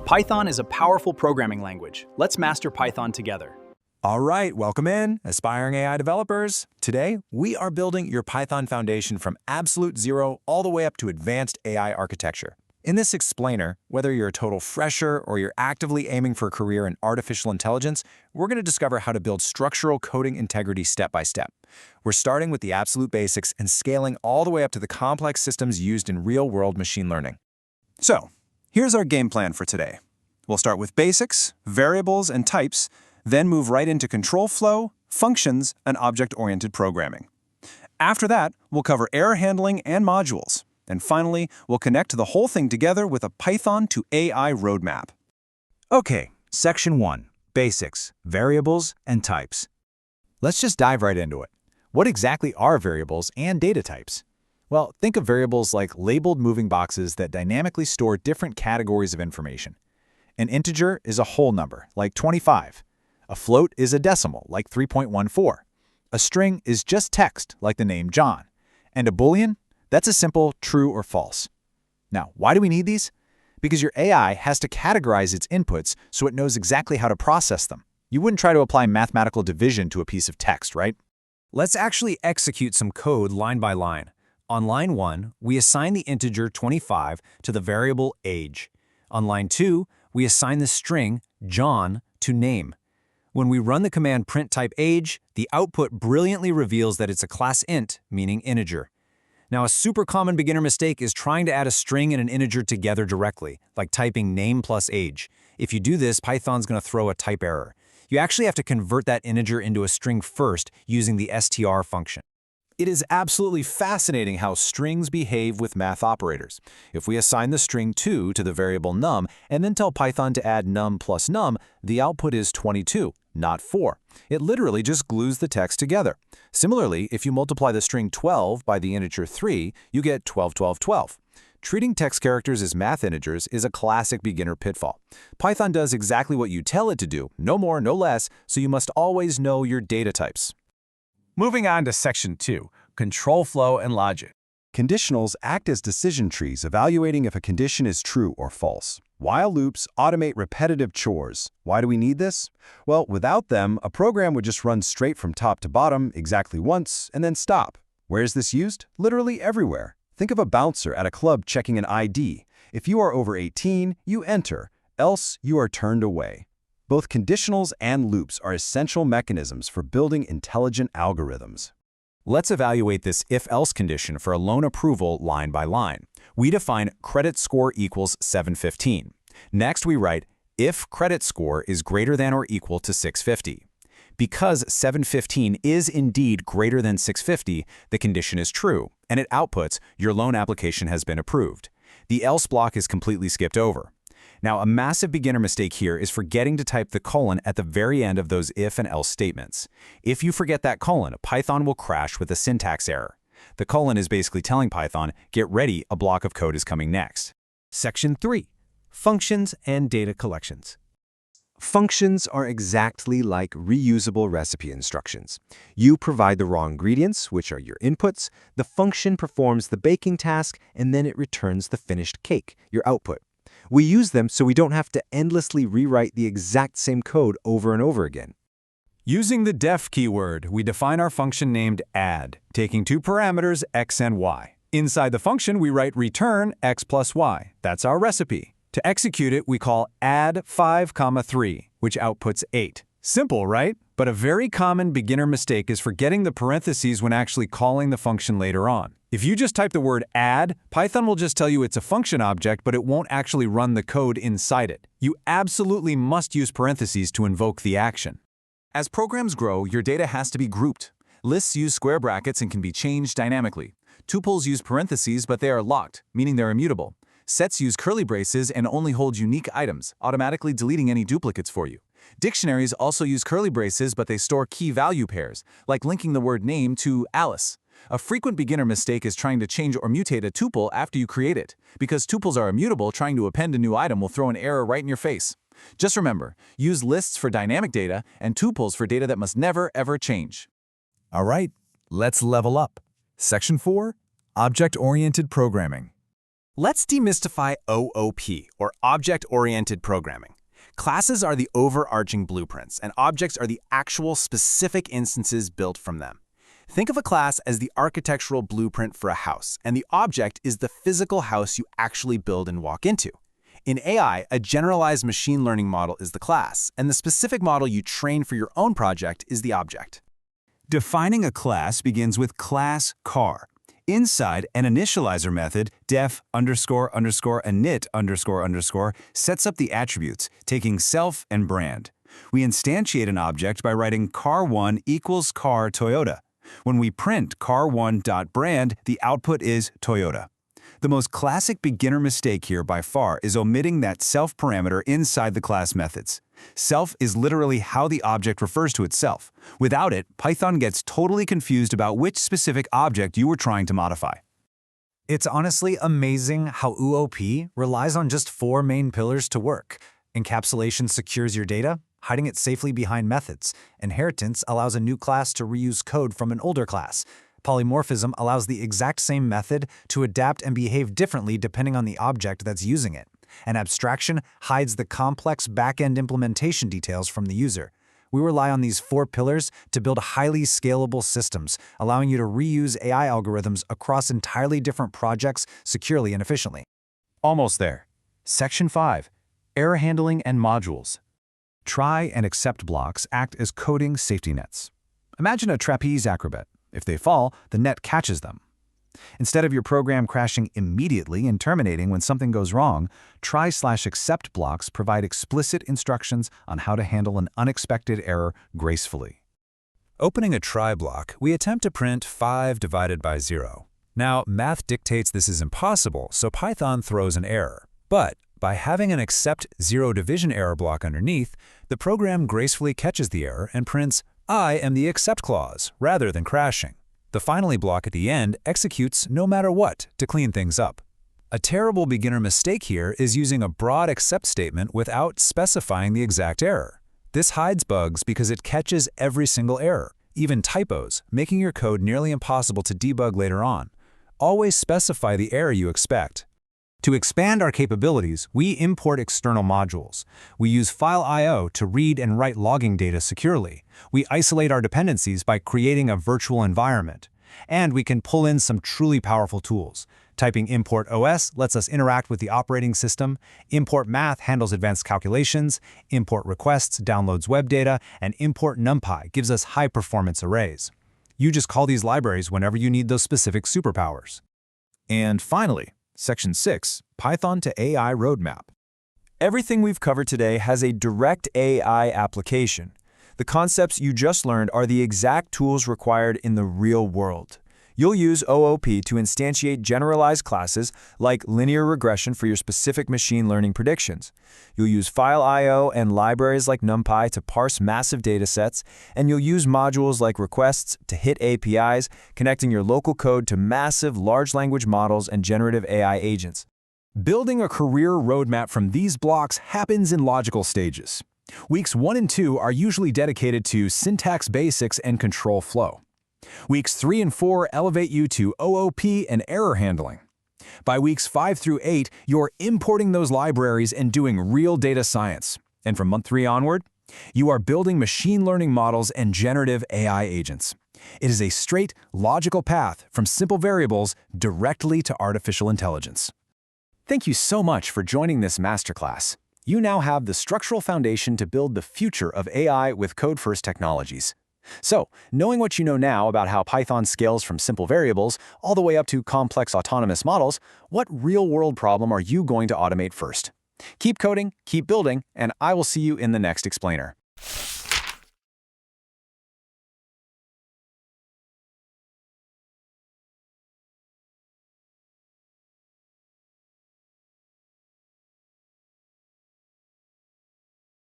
Python is a powerful programming language. Let's master Python together. All right, welcome in, aspiring AI developers. Today, we are building your Python foundation from absolute zero all the way up to advanced AI architecture. In this explainer, whether you're a total fresher or you're actively aiming for a career in artificial intelligence, we're going to discover how to build structural coding integrity step by step. We're starting with the absolute basics and scaling all the way up to the complex systems used in real-world machine learning. So, here's our game plan for today. We'll start with basics, variables, and types, then move right into control flow, functions, and object-oriented programming. After that, we'll cover error handling and modules. And finally, we'll connect the whole thing together with a Python to AI roadmap. Okay, Section 1, Basics, Variables, and Types. Let's just dive right into it. What exactly are variables and data types? Well, think of variables like labeled moving boxes that dynamically store different categories of information. An integer is a whole number, like 25. A float is a decimal, like 3.14. A string is just text, like the name John. And a Boolean? That's a simple true or false. Now, why do we need these? Because your AI has to categorize its inputs so it knows exactly how to process them. You wouldn't try to apply mathematical division to a piece of text, right? Let's actually execute some code line by line. On line 1, we assign the integer 25 to the variable age. On line 2, we assign the string John to name. When we run the command print type age, the output brilliantly reveals that it's a class int, meaning integer. Now, a super common beginner mistake is trying to add a string and an integer together directly, like typing name plus age. If you do this, Python's going to throw a type error. You actually have to convert that integer into a string first using the str function. It is absolutely fascinating how strings behave with math operators. If we assign the string 2 to the variable num and then tell Python to add num plus num, the output is 22, not 4. It literally just glues the text together. Similarly, if you multiply the string 12 by the integer 3, you get 12, 12, 12. Treating text characters as math integers is a classic beginner pitfall. Python does exactly what you tell it to do, no more, no less, so you must always know your data types. Moving on to Section 2, Control Flow and Logic. Conditionals act as decision trees evaluating if a condition is true or false. While loops automate repetitive chores. Why do we need this? Well, without them, a program would just run straight from top to bottom exactly once and then stop. Where is this used? Literally everywhere. Think of a bouncer at a club checking an ID. If you are over 18, you enter, else you are turned away. Both conditionals and loops are essential mechanisms for building intelligent algorithms. Let's evaluate this if-else condition for a loan approval line by line. We define credit score equals 715. Next, we write if credit score is greater than or equal to 650. Because 715 is indeed greater than 650, the condition is true, and it outputs your loan application has been approved. The else block is completely skipped over. Now, a massive beginner mistake here is forgetting to type the colon at the very end of those if and else statements. If you forget that colon, Python will crash with a syntax error. The colon is basically telling Python, get ready, a block of code is coming next. Section 3, Functions and Data Collections. Functions are exactly like reusable recipe instructions. You provide the raw ingredients, which are your inputs, the function performs the baking task, and then it returns the finished cake, your output. We use them so we don't have to endlessly rewrite the exact same code over and over again. Using the def keyword, we define our function named add, taking two parameters x and y. Inside the function, we write return x plus y. That's our recipe. To execute it, we call add 5, 3, which outputs 8. Simple, right? But a very common beginner mistake is forgetting the parentheses when actually calling the function later on. If you just type the word add, Python will just tell you it's a function object, but it won't actually run the code inside it. You absolutely must use parentheses to invoke the action. As programs grow, your data has to be grouped. Lists use square brackets and can be changed dynamically. Tuples use parentheses, but they are locked, meaning they're immutable. Sets use curly braces and only hold unique items, automatically deleting any duplicates for you. Dictionaries also use curly braces, but they store key value pairs, like linking the word name to Alice. A frequent beginner mistake is trying to change or mutate a tuple after you create it. Because tuples are immutable, trying to append a new item will throw an error right in your face. Just remember, use lists for dynamic data and tuples for data that must never, ever change. All right, let's level up. Section 4, Object-Oriented Programming. Let's demystify OOP, or Object-Oriented Programming. Classes are the overarching blueprints, and objects are the actual specific instances built from them. Think of a class as the architectural blueprint for a house, and the object is the physical house you actually build and walk into. In AI, a generalized machine learning model is the class, and the specific model you train for your own project is the object. Defining a class begins with class car. Inside, an initializer method, def__init__, sets up the attributes, taking self and brand. We instantiate an object by writing car1 equals car Toyota. When we print car1.brand, the output is Toyota. The most classic beginner mistake here by far is omitting that self parameter inside the class methods. Self is literally how the object refers to itself. Without it, Python gets totally confused about which specific object you were trying to modify. It's honestly amazing how OOP relies on just 4 main pillars to work. Encapsulation secures your data, hiding it safely behind methods. Inheritance allows a new class to reuse code from an older class. Polymorphism allows the exact same method to adapt and behave differently depending on the object that's using it. And abstraction hides the complex back-end implementation details from the user. We rely on these 4 pillars to build highly scalable systems, allowing you to reuse AI algorithms across entirely different projects securely and efficiently. Almost there. Section 5. Error handling and modules. Try and except blocks act as coding safety nets. Imagine a trapeze acrobat. If they fall, the net catches them. Instead of your program crashing immediately and terminating when something goes wrong, try/except blocks provide explicit instructions on how to handle an unexpected error gracefully. Opening a try block, we attempt to print 5 divided by 0. Now, math dictates this is impossible, so Python throws an error. But by having an except 0 division error block underneath, the program gracefully catches the error and prints, "I am the except clause," rather than crashing. The finally block at the end executes no matter what to clean things up. A terrible beginner mistake here is using a broad except statement without specifying the exact error. This hides bugs because it catches every single error, even typos, making your code nearly impossible to debug later on. Always specify the error you expect. To expand our capabilities, we import external modules. We use file I/O to read and write logging data securely. We isolate our dependencies by creating a virtual environment. And we can pull in some truly powerful tools. Typing import OS lets us interact with the operating system. Import math handles advanced calculations. Import requests downloads web data. And import NumPy gives us high-performance arrays. You just call these libraries whenever you need those specific superpowers. And finally, Section 6, Python to AI Roadmap. Everything we've covered today has a direct AI application. The concepts you just learned are the exact tools required in the real world. You'll use OOP to instantiate generalized classes like linear regression for your specific machine learning predictions. You'll use file I/O and libraries like NumPy to parse massive datasets, and you'll use modules like requests to hit APIs, connecting your local code to massive large language models and generative AI agents. Building a career roadmap from these blocks happens in logical stages. Weeks 1 and 2 are usually dedicated to syntax basics and control flow. Weeks 3 and 4 elevate you to OOP and error handling. By weeks 5 through 8, you're importing those libraries and doing real data science. And from month 3 onward, you are building machine learning models and generative AI agents. It is a straight, logical path from simple variables directly to artificial intelligence. Thank you so much for joining this masterclass. You now have the structural foundation to build the future of AI with code-first technologies. So, knowing what you know now about how Python scales from simple variables all the way up to complex autonomous models, what real-world problem are you going to automate first? Keep coding, keep building, and I will see you in the next explainer.